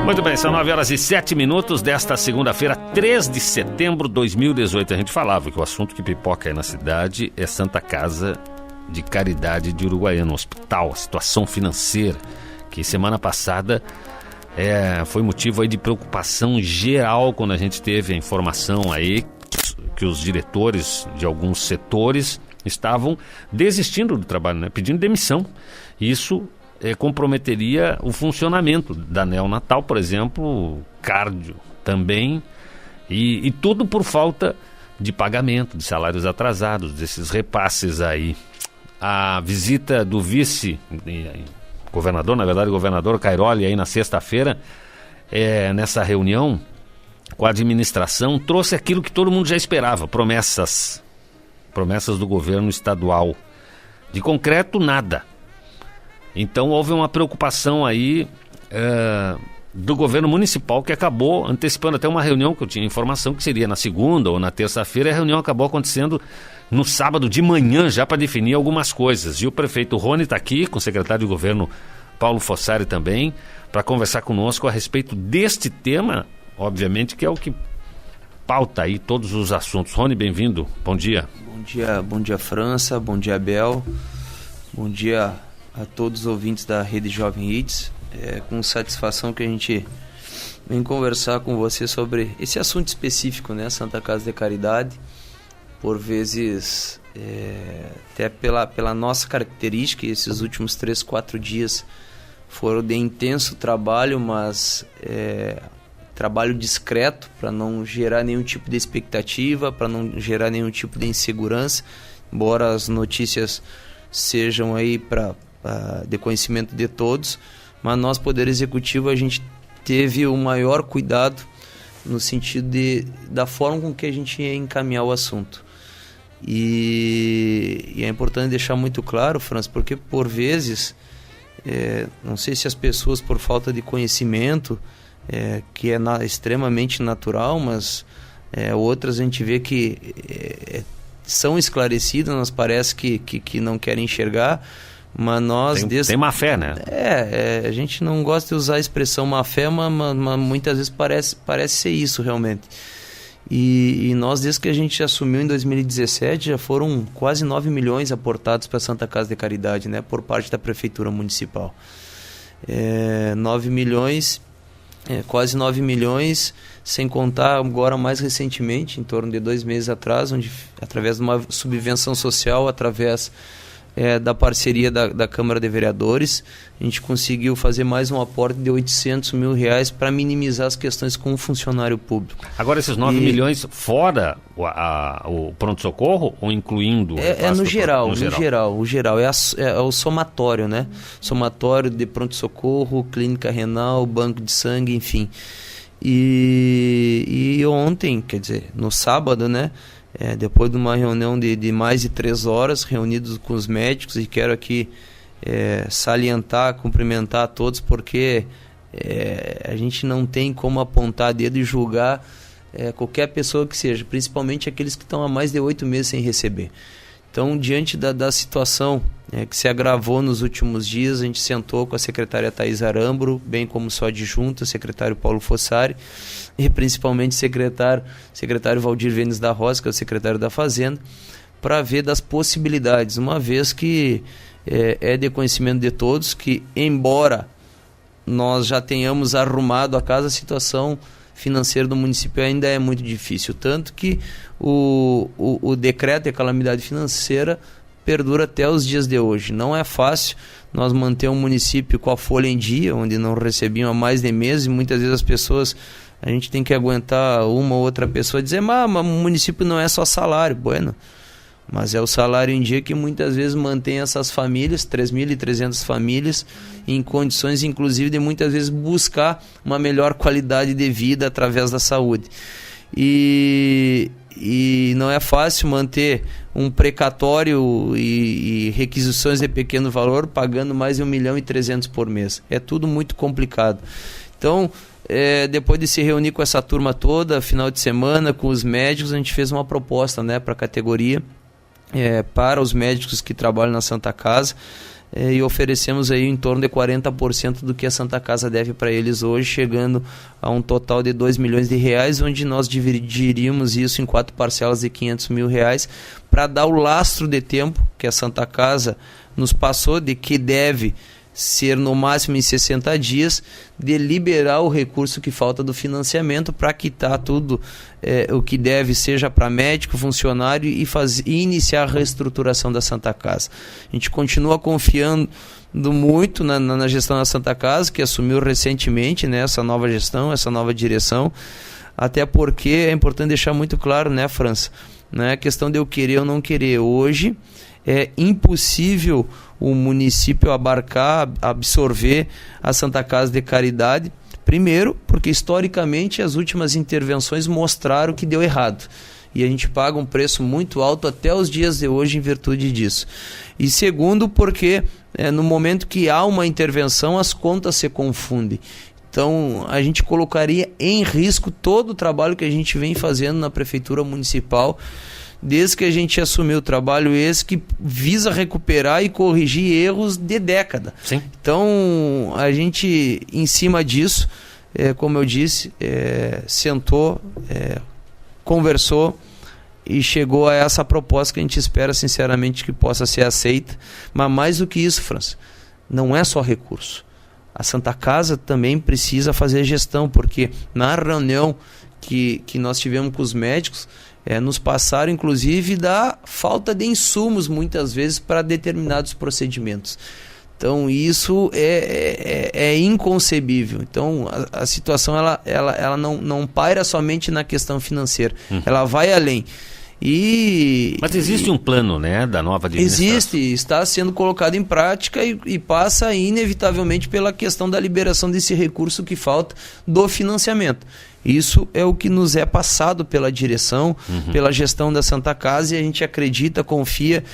Muito bem, são 9h07 desta segunda-feira, 3 de setembro de 2018. A gente falava que o assunto que pipoca aí na cidade é Santa Casa de Caridade de Uruguaiana, um hospital, a situação financeira, que semana passada foi motivo aí de preocupação geral quando a gente teve a informação aí que os diretores de alguns setores estavam desistindo do trabalho, né? Pedindo demissão. Isso comprometeria o funcionamento da neonatal, por exemplo, cardio também, e tudo por falta de pagamento, de salários atrasados, desses repasses aí. A visita do vice-governador, na verdade, o governador Cairoli, aí na sexta-feira, nessa reunião com a administração, trouxe aquilo que todo mundo já esperava, promessas do governo estadual. De concreto, nada. Então houve uma preocupação aí do governo municipal, que acabou antecipando até uma reunião que eu tinha informação que seria na segunda ou na terça-feira. A reunião acabou acontecendo no sábado de manhã já para definir algumas coisas. E o prefeito Rony está aqui, com o secretário de governo Paulo Fossari também, para conversar conosco a respeito deste tema, obviamente, que é o que pauta aí todos os assuntos. Rony, bem-vindo, bom dia. Bom dia França, bom dia Abel, bom dia a todos os ouvintes da Rede Jovem Hits. É com satisfação que a gente vem conversar com você sobre esse assunto específico, né? Santa Casa de Caridade, por vezes até pela nossa característica, esses últimos 3, 4 dias foram de intenso trabalho, mas trabalho discreto, para não gerar nenhum tipo de expectativa, para não gerar nenhum tipo de insegurança, embora as notícias sejam aí de conhecimento de todos, mas nós, Poder Executivo, a gente teve o maior cuidado no sentido da forma com que a gente ia encaminhar o assunto. E é importante deixar muito claro, França, porque por vezes, não sei se as pessoas, por falta de conhecimento, que é extremamente natural, mas outras a gente vê que são esclarecidas, mas parece que não querem enxergar. Mas nós tem má fé, né? A gente não gosta de usar a expressão má fé, mas muitas vezes parece ser isso realmente. E nós, desde que a gente assumiu em 2017, já foram quase 9 milhões aportados para a Santa Casa de Caridade, né, por parte da Prefeitura Municipal. 9 milhões, quase 9 milhões, sem contar agora mais recentemente, em torno de 2 meses atrás, onde através de uma subvenção social, através da parceria da Câmara de Vereadores, a gente conseguiu fazer mais um aporte de R$800 mil para minimizar as questões com o funcionário público. Agora, esses 9 milhões fora o pronto-socorro ou incluindo? No geral. É o somatório, né? Somatório de pronto-socorro, clínica renal, banco de sangue, enfim. E ontem, quer dizer, no sábado, né? Depois de uma reunião de mais de 3 horas, reunidos com os médicos, e quero aqui salientar, cumprimentar a todos, porque a gente não tem como apontar dedo e julgar qualquer pessoa que seja, principalmente aqueles que estão há mais de 8 meses sem receber. Então, diante da situação que se agravou nos últimos dias, a gente sentou com a secretária Thais Arambro, bem como sua adjunta, o secretário Paulo Fossari, e principalmente o secretário Valdir Vênis da Rosa, que é o secretário da Fazenda, para ver das possibilidades, uma vez que é de conhecimento de todos que, embora nós já tenhamos arrumado a casa, a situação financeira do município ainda é muito difícil, tanto que o decreto de calamidade financeira perdura até os dias de hoje. Não é fácil nós manter um município com a folha em dia, onde não recebiam há mais de meses, e muitas vezes as pessoas, a gente tem que aguentar uma ou outra pessoa dizer, mas o município não é só salário. Bueno, mas é o salário em dia que muitas vezes mantém essas famílias, 3.300 famílias, em condições inclusive de muitas vezes buscar uma melhor qualidade de vida através da saúde. E não é fácil manter um precatório e requisições de pequeno valor pagando mais de 1.300.000 por mês. É tudo muito complicado. Então, depois de se reunir com essa turma toda, final de semana, com os médicos, a gente fez uma proposta, né, para a categoria, para os médicos que trabalham na Santa Casa, e oferecemos aí em torno de 40% do que a Santa Casa deve para eles hoje, chegando a um total de R$2 milhões, onde nós dividiríamos isso em 4 parcelas de R$500 mil, para dar o lastro de tempo que a Santa Casa nos passou, de que deve ser no máximo em 60 dias, de liberar o recurso que falta do financiamento para quitar tudo o que deve, seja para médico, funcionário, e iniciar a reestruturação da Santa Casa. A gente continua confiando muito na gestão da Santa Casa, que assumiu recentemente, né, essa nova gestão, essa nova direção, até porque é importante deixar muito claro, né, França, não é questão de eu querer ou não querer. Hoje é impossível o município abarcar, absorver a Santa Casa de Caridade, primeiro porque historicamente as últimas intervenções mostraram que deu errado, e a gente paga um preço muito alto até os dias de hoje em virtude disso. E segundo porque no momento que há uma intervenção, as contas se confundem. Então a gente colocaria em risco todo o trabalho que a gente vem fazendo na Prefeitura Municipal, desde que a gente assumiu o trabalho esse que visa recuperar e corrigir erros de década. Sim. Então, a gente, em cima disso, como eu disse, sentou, conversou e chegou a essa proposta que a gente espera, sinceramente, que possa ser aceita. Mas mais do que isso, França, não é só recurso. A Santa Casa também precisa fazer gestão, porque na reunião que nós tivemos com os médicos, nos passaram inclusive da falta de insumos muitas vezes para determinados procedimentos. Então isso é inconcebível. Então a situação ela não paira somente na questão financeira, ela vai além. Mas existe um plano, né, da nova administração? Existe, está sendo colocado em prática e passa inevitavelmente pela questão da liberação desse recurso que falta do financiamento. Isso é o que nos é passado pela direção, pela gestão da Santa Casa, e a gente acredita, confia,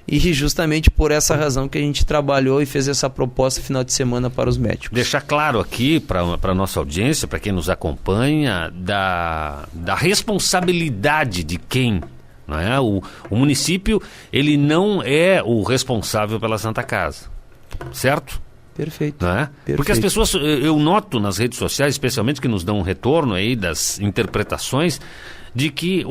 e justamente por essa razão que a gente trabalhou e fez essa proposta final de semana para os médicos. Deixar claro aqui para a nossa audiência, para quem nos acompanha, da responsabilidade de quem, não é? O município, ele não é o responsável pela Santa Casa, certo? Perfeito. Não é? Perfeito. Porque as pessoas, eu noto nas redes sociais, especialmente que nos dão um retorno aí das interpretações, de que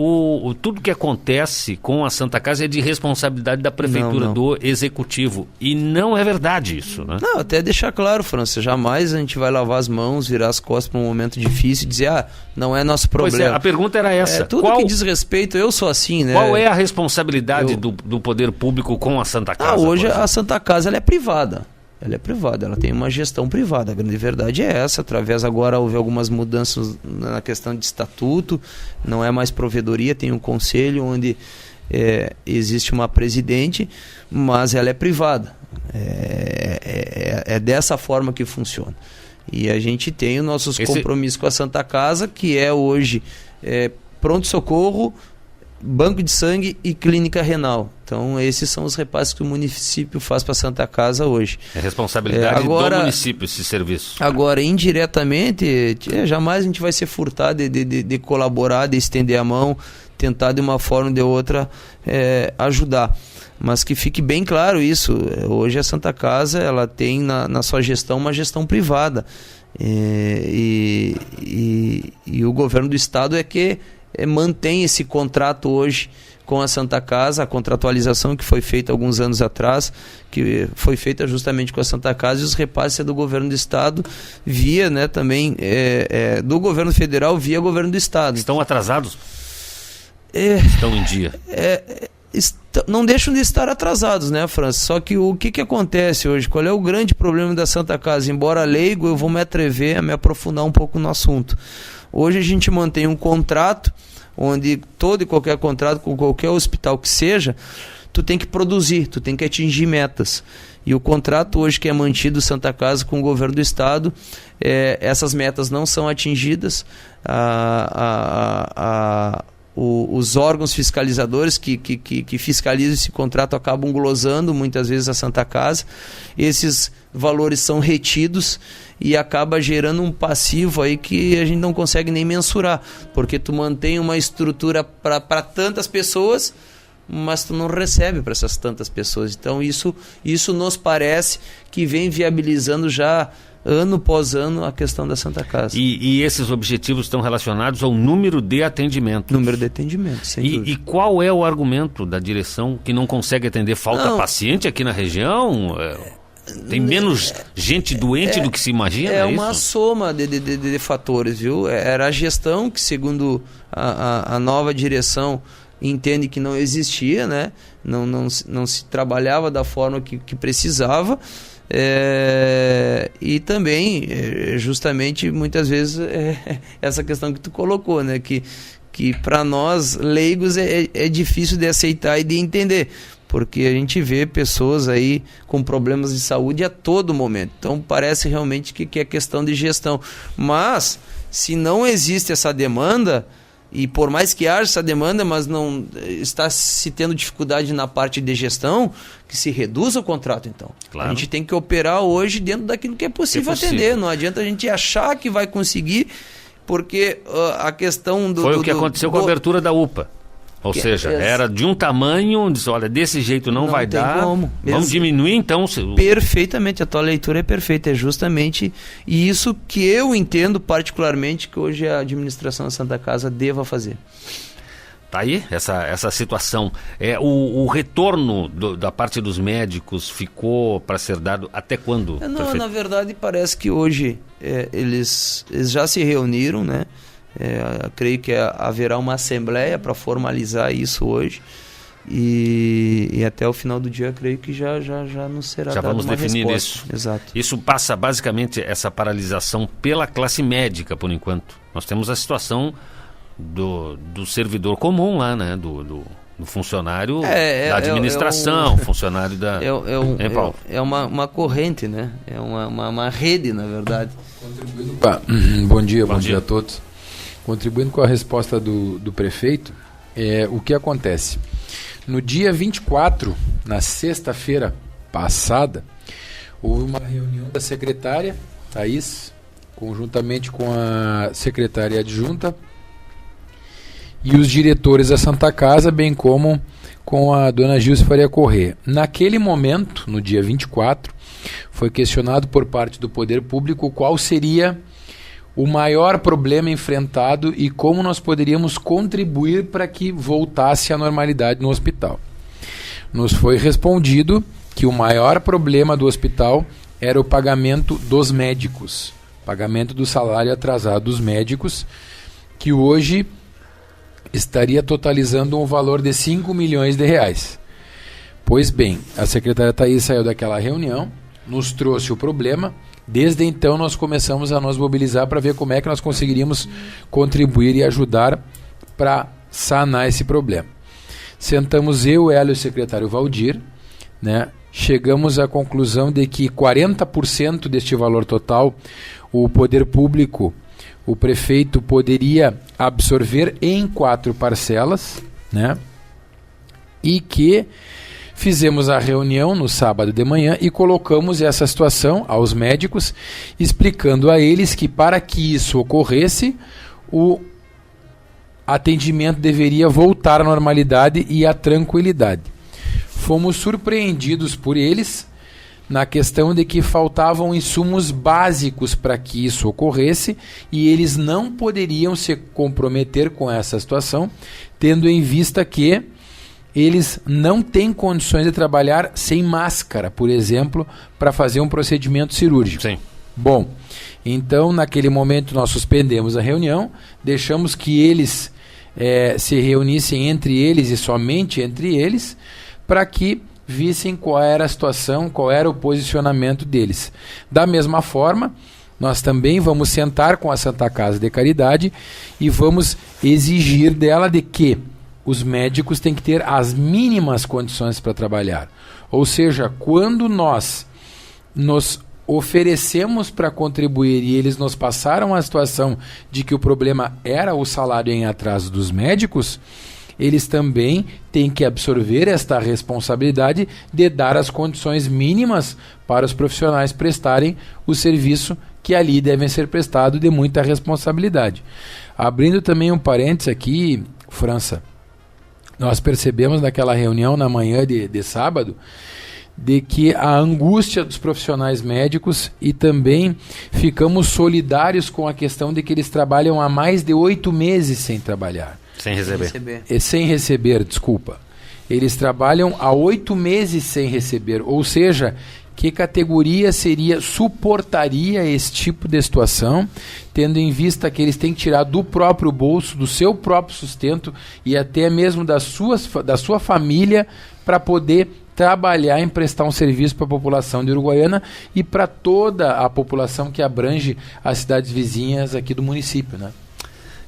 tudo que acontece com a Santa Casa é de responsabilidade da Prefeitura, do Executivo. E não é verdade isso, né? Não, até deixar claro, França, jamais a gente vai lavar as mãos, virar as costas para um momento difícil e dizer, não é nosso problema. Pois é, a pergunta era essa. Tudo que diz respeito, eu sou assim, né? Qual é a responsabilidade do poder público com a Santa Casa? Hoje a Santa Casa ela é privada. Ela é privada, ela tem uma gestão privada. A grande verdade é essa. Através agora houve algumas mudanças na questão de estatuto, não é mais provedoria, tem um conselho onde existe uma presidente, mas ela é privada. É dessa forma que funciona. E a gente tem os nossos compromissos com a Santa Casa, que é hoje pronto-socorro, banco de sangue e clínica renal. Então esses são os repasses que o município faz para a Santa Casa hoje. É responsabilidade do município esse serviço. Agora, indiretamente, jamais a gente vai ser furtado de colaborar, de estender a mão, tentar de uma forma ou de outra ajudar. Mas que fique bem claro isso, hoje a Santa Casa ela tem na sua gestão uma gestão privada. E o governo do estado é que mantém esse contrato hoje com a Santa Casa, a contratualização que foi feita alguns anos atrás, que foi feita justamente com a Santa Casa, e os repasses do governo do estado via, né, também do governo federal via governo do estado. Estão atrasados? Estão em dia? Não deixam de estar atrasados, né, França? Só que o que acontece hoje? Qual é o grande problema da Santa Casa? Embora leigo, eu vou me atrever a me aprofundar um pouco no assunto. Hoje a gente mantém um contrato, onde todo e qualquer contrato com qualquer hospital que seja, tu tem que produzir, tu tem que atingir metas. E o contrato hoje que é mantido Santa Casa com o governo do estado, essas metas não são atingidas. Os órgãos fiscalizadores que fiscalizam esse contrato acabam glosando muitas vezes a Santa Casa. Esses valores são retidos e acaba gerando um passivo aí que a gente não consegue nem mensurar, porque tu mantém uma estrutura para tantas pessoas, mas tu não recebe para essas tantas pessoas. Então isso nos parece que vem viabilizando já ano após ano a questão da Santa Casa. E esses objetivos estão relacionados ao número de atendimentos? Número de atendimentos, sem dúvida. E qual é o argumento da direção que não consegue atender? Falta paciente aqui na região? Tem menos gente doente do que se imagina? É uma soma de fatores, viu? Era a gestão que, segundo a nova direção, entende que não existia, né? Não se trabalhava da forma que precisava. E também, justamente, muitas vezes, essa questão que tu colocou, né? Que para nós, leigos, é difícil de aceitar e de entender. Porque a gente vê pessoas aí com problemas de saúde a todo momento. Então parece realmente que é questão de gestão. Mas, se não existe essa demanda, e por mais que haja essa demanda, mas não está se tendo dificuldade na parte de gestão, que se reduza o contrato, então. Claro. A gente tem que operar hoje dentro daquilo que é possível atender. Não adianta a gente achar que vai conseguir, porque a questão do... Foi o que aconteceu com a abertura da UPA. Ou seja, era de um tamanho, diz, olha, desse jeito não vai dar, vamos diminuir então... Perfeitamente, a tua leitura é perfeita, é justamente isso que eu entendo particularmente que hoje a administração da Santa Casa deva fazer. Tá aí, essa situação. O retorno da parte dos médicos ficou para ser dado até quando? Não, na verdade parece que hoje eles já se reuniram, né? Creio que haverá uma assembleia para formalizar isso hoje e até o final do dia creio que já nos será dada uma resposta. Já vamos definir isso. Exato. Isso passa basicamente essa paralisação pela classe médica por enquanto. Nós temos a situação do servidor comum lá, né? Do funcionário da administração, funcionário da... É uma corrente, né? É uma rede, na verdade. Bom dia a todos. Contribuindo com a resposta do prefeito, o que acontece? No dia 24, na sexta-feira passada, houve uma reunião da secretária, Thaís, conjuntamente com a secretária adjunta, e os diretores da Santa Casa, bem como com a dona Gilce Faria Corrêa. Naquele momento, no dia 24, foi questionado por parte do Poder Público qual seria o maior problema enfrentado e como nós poderíamos contribuir para que voltasse à normalidade no hospital. Nos foi respondido que o maior problema do hospital era o pagamento dos médicos, pagamento do salário atrasado dos médicos, que hoje estaria totalizando um valor de 5 milhões de reais. Pois bem, a secretária Thaís saiu daquela reunião, nos trouxe o problema. Desde então nós começamos a nos mobilizar para ver como é que nós conseguiríamos contribuir e ajudar para sanar esse problema. Sentamos eu, ela e o secretário Valdir, né? Chegamos à conclusão de que 40% deste valor total o poder público, o prefeito poderia absorver em 4 parcelas, né? E que fizemos a reunião no sábado de manhã e colocamos essa situação aos médicos, explicando a eles que para que isso ocorresse, o atendimento deveria voltar à normalidade e à tranquilidade. Fomos surpreendidos por eles na questão de que faltavam insumos básicos para que isso ocorresse e eles não poderiam se comprometer com essa situação, tendo em vista que eles não têm condições de trabalhar sem máscara, por exemplo, para fazer um procedimento cirúrgico. Sim. Bom, então naquele momento nós suspendemos a reunião, deixamos que eles se reunissem entre eles e somente entre eles, para que vissem qual era a situação, qual era o posicionamento deles. Da mesma forma, nós também vamos sentar com a Santa Casa de Caridade e vamos exigir dela de que os médicos têm que ter as mínimas condições para trabalhar. Ou seja, quando nós nos oferecemos para contribuir e eles nos passaram a situação de que o problema era o salário em atraso dos médicos, eles também têm que absorver esta responsabilidade de dar as condições mínimas para os profissionais prestarem o serviço que ali devem ser prestados de muita responsabilidade. Abrindo também um parênteses aqui, França, nós percebemos naquela reunião na manhã de sábado, de que a angústia dos profissionais médicos, e também ficamos solidários com a questão de que eles trabalham há mais de 8 meses sem trabalhar. Sem receber. Sem receber, desculpa. Eles trabalham há 8 meses sem receber, ou seja, que categoria suportaria esse tipo de situação, tendo em vista que eles têm que tirar do próprio bolso, do seu próprio sustento e até mesmo da sua família para poder trabalhar em prestar um serviço para a população de Uruguaiana e para toda a população que abrange as cidades vizinhas aqui do município, né?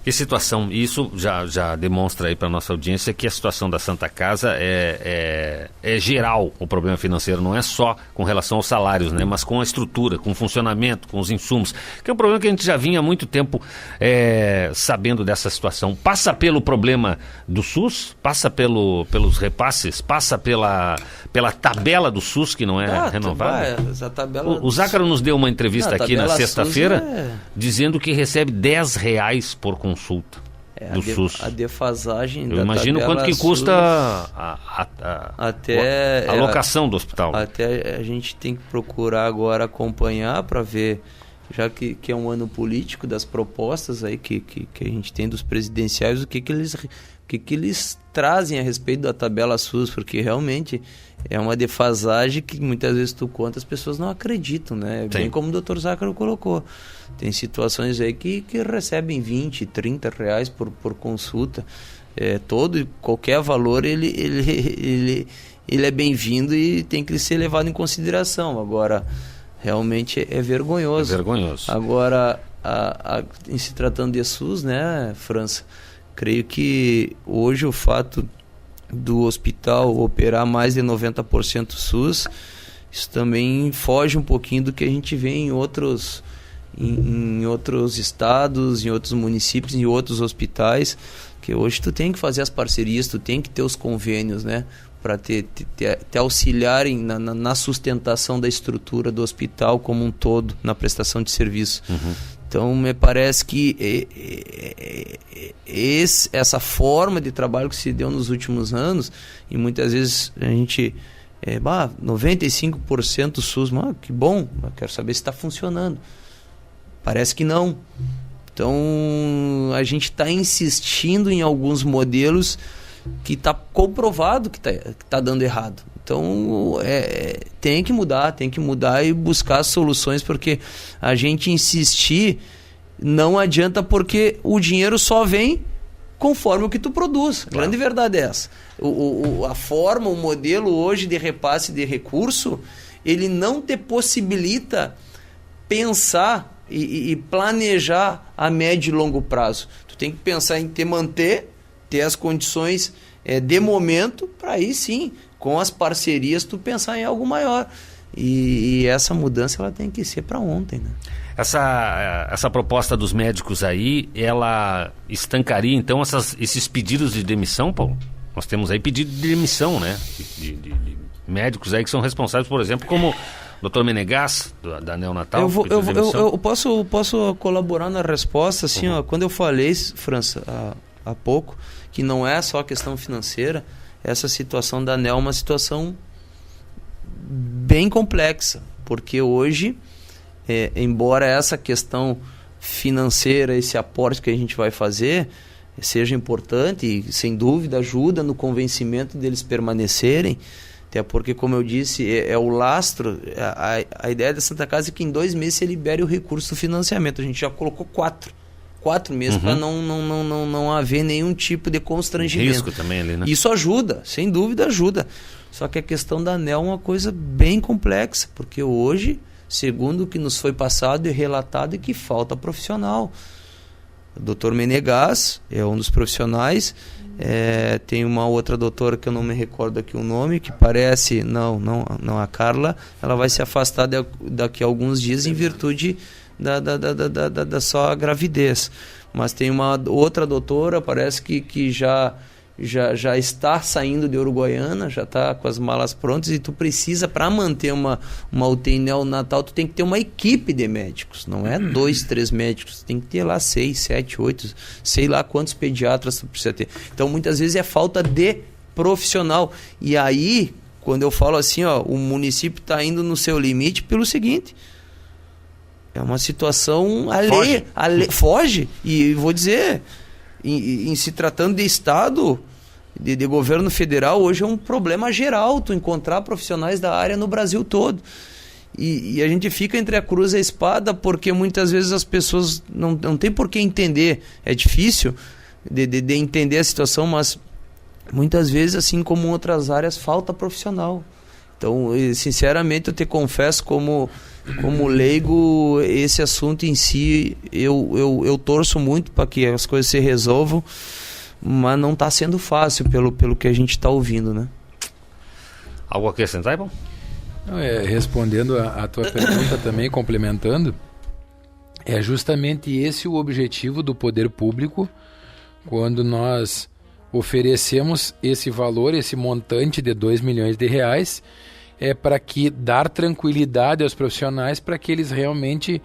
Que situação, isso já demonstra aí para a nossa audiência que a situação da Santa Casa é geral, o problema financeiro, não é só com relação aos salários, né, mas com a estrutura, com o funcionamento, com os insumos, que é um problema que a gente já vinha há muito tempo sabendo dessa situação. Passa pelo problema do SUS, passa pelos repasses, passa pela tabela do SUS que não é renovada. O Zácaro nos deu uma entrevista aqui na sexta-feira dizendo que recebe R$10 por consulta do SUS. A defasagem da tabela. Eu imagino quanto que custa a locação do hospital. Até a gente tem que procurar agora acompanhar para ver, já que é um ano político, das propostas aí que a gente tem dos presidenciais, o que eles trazem a respeito da tabela SUS, porque realmente é uma defasagem que muitas vezes tu conta, as pessoas não acreditam, né? Sim. Bem como o Dr. Zácaro colocou. Tem situações aí que recebem R$20, R$30 por consulta. Qualquer valor ele é bem-vindo e tem que ser levado em consideração. Agora, realmente é vergonhoso. É vergonhoso. Agora, em se tratando de SUS, né, França, creio que hoje o fato do hospital operar mais de 90% SUS, isso também foge um pouquinho do que a gente vê em outros estados, em outros municípios, em outros hospitais, que hoje tu tem que fazer as parcerias, tu tem que ter os convênios, né, para te auxiliarem na sustentação da estrutura do hospital como um todo, na prestação de serviço. Uhum. Então, me parece que essa forma de trabalho que se deu nos últimos anos, e muitas vezes a gente... 95% SUS, que bom, eu quero saber se está funcionando. Parece que não. Então, a gente está insistindo em alguns modelos que está comprovado que está dando errado. Então, tem que mudar e buscar soluções, porque a gente insistir não adianta, porque o dinheiro só vem conforme o que tu produz. A grande verdade é essa. A forma, o modelo hoje de repasse de recurso, ele não te possibilita pensar e planejar a médio e longo prazo. Tu tem que pensar em ter as condições de momento, para aí sim, com as parcerias, tu pensar em algo maior. E essa mudança ela tem que ser para ontem, né? Essa proposta dos médicos aí, ela estancaria então esses pedidos de demissão, Paulo? Nós temos aí pedido de demissão, né? De médicos aí que são responsáveis, por exemplo, como o Dr. Menegas, da Neonatal. Eu posso colaborar na resposta, assim, quando eu falei, França, há pouco, que não é só a questão financeira, essa situação da NEL é uma situação bem complexa, porque hoje, embora essa questão financeira, esse aporte que a gente vai fazer seja importante e sem dúvida ajuda no convencimento deles permanecerem, até porque, como eu disse, é o lastro, a ideia da Santa Casa é que em 2 meses você libere o recurso do financiamento. A gente já colocou 4 meses para não haver nenhum tipo de constrangimento. Risco também ali, né? Isso ajuda, sem dúvida ajuda. Só que a questão da ANEEL é uma coisa bem complexa, porque hoje, segundo o que nos foi passado e relatado, é que falta profissional. O doutor Menegas é um dos profissionais, tem uma outra doutora que eu não me recordo aqui o nome, que parece, não a Carla, ela vai se afastar daqui a alguns dias em virtude da sua gravidez. Mas tem uma outra doutora, parece que já já está saindo de Uruguaiana, já está com as malas prontas, e tu precisa, para manter uma UTI neonatal, tu tem que ter uma equipe de médicos, não é 2, 3 médicos, tu tem que ter lá 6, 7, 8, sei lá quantos pediatras tu precisa ter. Então muitas vezes é falta de profissional, e aí quando eu falo assim, ó, o município está indo no seu limite pelo seguinte: é uma situação alheia, foge, e vou dizer, em se tratando de Estado, de governo federal, hoje é um problema geral tu encontrar profissionais da área no Brasil todo. E a gente fica entre a cruz e a espada, porque muitas vezes as pessoas não tem por que entender. É difícil de entender a situação, mas muitas vezes, assim como em outras áreas, falta profissional. Então, sinceramente, eu te confesso, como leigo, esse assunto em si, eu torço muito para que as coisas se resolvam, mas não está sendo fácil pelo que a gente está ouvindo, né? Algo a acrescentar, Ivan? Respondendo a tua pergunta também, complementando, é justamente esse o objetivo do poder público quando nós oferecemos esse valor, esse montante de 2 milhões de reais, para que dar tranquilidade aos profissionais para que eles realmente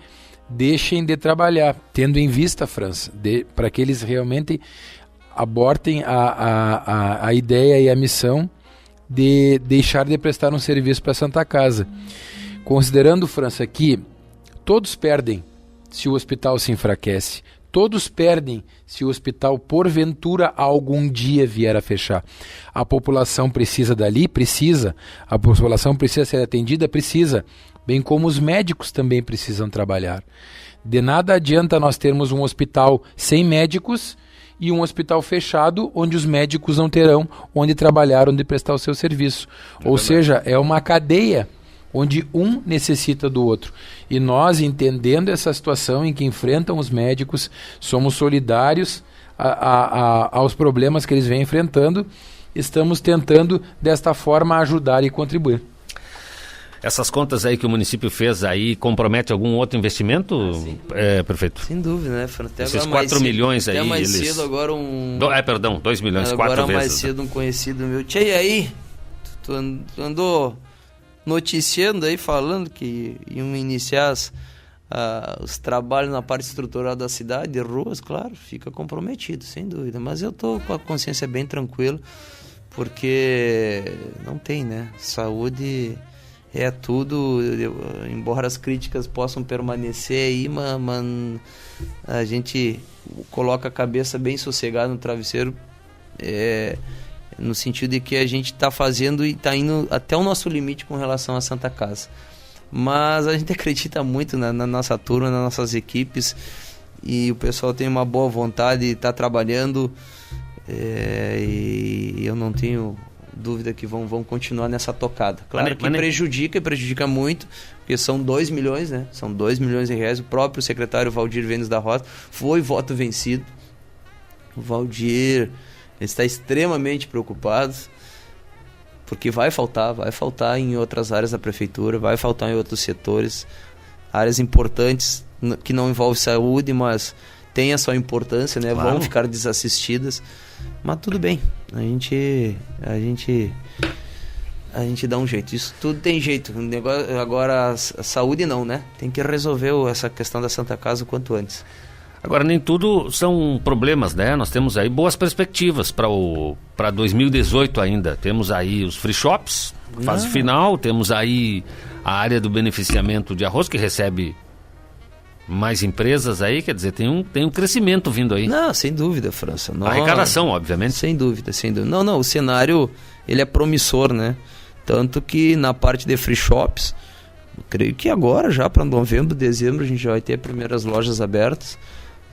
deixem de trabalhar, tendo em vista, França, para que eles realmente abortem a ideia e a missão de deixar de prestar um serviço para a Santa Casa. Considerando, França, que todos perdem se o hospital se enfraquece, todos perdem se o hospital, porventura, algum dia vier a fechar. A população precisa dali? Precisa. A população precisa ser atendida? Precisa. Bem como os médicos também precisam trabalhar. De nada adianta nós termos um hospital sem médicos e um hospital fechado onde os médicos não terão onde trabalhar, onde prestar o seu serviço. Ou seja, é uma cadeia onde um necessita do outro. E nós, entendendo essa situação em que enfrentam os médicos, somos solidários aos problemas que eles vêm enfrentando, estamos tentando, desta forma, ajudar e contribuir. Essas contas aí que o município fez aí, compromete algum outro investimento, prefeito? Sem dúvida, né, Fran? Esses 4 milhões aí, até mais eles... cedo agora 2 milhões, 4 vezes. Agora mais cedo um conhecido meu. Tchê, e aí? Tu andou noticiando aí, falando que iam iniciar os trabalhos na parte estrutural da cidade, de ruas, claro, fica comprometido, sem dúvida. Mas eu tô com a consciência bem tranquila, porque não tem, né? Saúde é tudo, embora as críticas possam permanecer aí, mas a gente coloca a cabeça bem sossegada no travesseiro, no sentido de que a gente está fazendo e está indo até o nosso limite com relação à Santa Casa. Mas a gente acredita muito na nossa turma, nas nossas equipes, e o pessoal tem uma boa vontade, está trabalhando, e eu não tenho dúvida que vão continuar nessa tocada. Claro que prejudica muito, porque são 2 milhões, né? São 2 milhões de reais. O próprio secretário Valdir Vênus da Rosa foi voto vencido. O Valdir está extremamente preocupado, porque vai faltar em outras áreas da prefeitura, vai faltar em outros setores, áreas importantes que não envolvem saúde, mas tem a sua importância, né? Claro. Vão ficar desassistidas, mas tudo bem, a gente dá um jeito, isso tudo tem jeito. O negócio, agora a saúde não, né? Tem que resolver essa questão da Santa Casa o quanto antes. Agora, nem tudo são problemas, né? Nós temos aí boas perspectivas para 2018 ainda. Temos aí os free shops, fase final, temos aí a área do beneficiamento de arroz, que recebe mais empresas aí, quer dizer, tem um crescimento vindo aí. Não, sem dúvida, França. A arrecadação, obviamente. Sem dúvida. Não, o cenário, ele é promissor, né? Tanto que na parte de free shops, creio que agora, já para novembro, dezembro, a gente já vai ter as primeiras lojas abertas.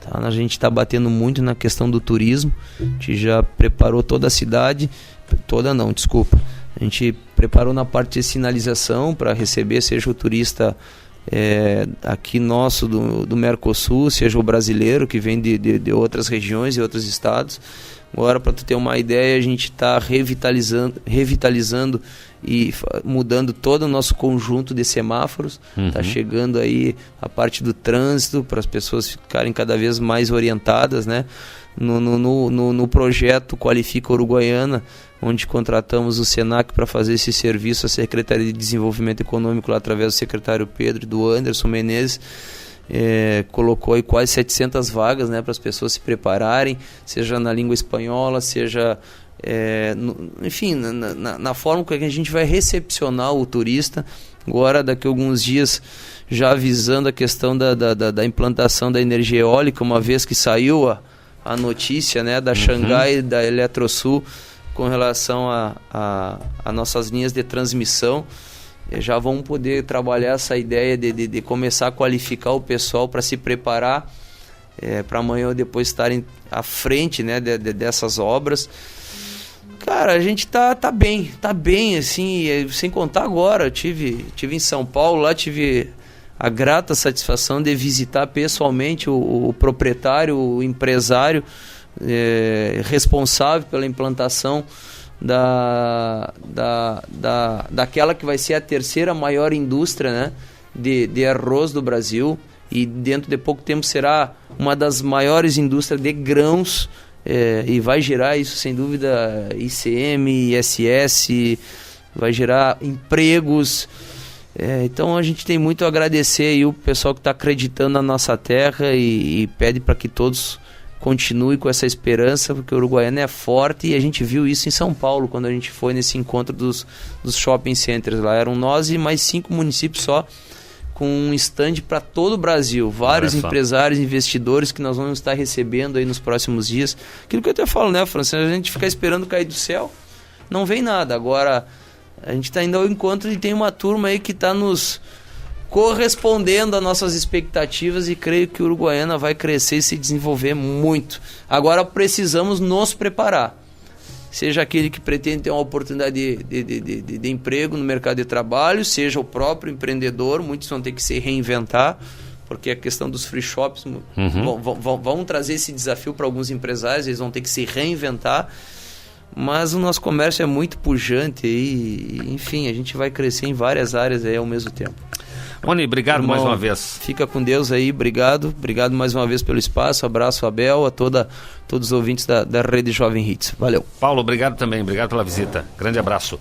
Tá? A gente está batendo muito na questão do turismo. A gente já preparou toda a cidade. A gente preparou na parte de sinalização para receber, seja o turista aqui nosso do Mercosul, seja o brasileiro que vem de outras regiões e outros estados. Agora, para tu ter uma ideia, a gente está revitalizando e mudando todo o nosso conjunto de semáforos. Está chegando aí a parte do trânsito para as pessoas ficarem cada vez mais orientadas, né? no projeto Qualifica Uruguaiana, onde contratamos o Senac para fazer esse serviço, a Secretaria de Desenvolvimento Econômico, lá através do secretário Pedro e do Anderson Menezes, colocou aí quase 700 vagas, né, para as pessoas se prepararem, seja na língua espanhola, seja enfim, na forma que a gente vai recepcionar o turista. Agora, daqui a alguns dias, já avisando a questão da implantação da energia eólica, uma vez que saiu a notícia, né, da Xangai e da Eletrosul com relação a nossas linhas de transmissão. Já vamos poder trabalhar essa ideia de começar a qualificar o pessoal para se preparar para amanhã ou depois estarem à frente, né, dessas obras. Cara, a gente tá bem, assim, sem contar agora. Eu tive em São Paulo, lá tive a grata satisfação de visitar pessoalmente o proprietário, o empresário responsável pela implantação daquela que vai ser a terceira maior indústria, né, de arroz do Brasil, e dentro de pouco tempo será uma das maiores indústrias de grãos, e vai gerar isso sem dúvida ICM, ISS, vai gerar empregos. Então a gente tem muito a agradecer aí o pessoal que está acreditando na nossa terra e pede para que todos continuem com essa esperança, porque o Uruguaiana é forte, e a gente viu isso em São Paulo quando a gente foi nesse encontro dos shopping centers lá. Eram nós e mais 5 municípios só, com um stand para todo o Brasil, vários empresários, investidores que nós vamos estar recebendo aí nos próximos dias. Aquilo que eu até falo, né, Francisco, a gente fica esperando cair do céu, não vem nada. Agora a gente está indo ao encontro e tem uma turma aí que está nos correspondendo às nossas expectativas, e creio que o Uruguaiana vai crescer e se desenvolver muito. Agora precisamos nos preparar. Seja aquele que pretende ter uma oportunidade de emprego no mercado de trabalho, seja o próprio empreendedor, muitos vão ter que se reinventar, porque a questão dos free shops vão trazer esse desafio para alguns empresários, eles vão ter que se reinventar, mas o nosso comércio é muito pujante e, enfim, a gente vai crescer em várias áreas aí ao mesmo tempo. Rony, obrigado, irmão, mais uma vez. Fica com Deus aí, obrigado mais uma vez pelo espaço, abraço a Abel, a todos os ouvintes da Rede Jovem Hits. Valeu. Paulo, obrigado também, obrigado pela visita, grande abraço.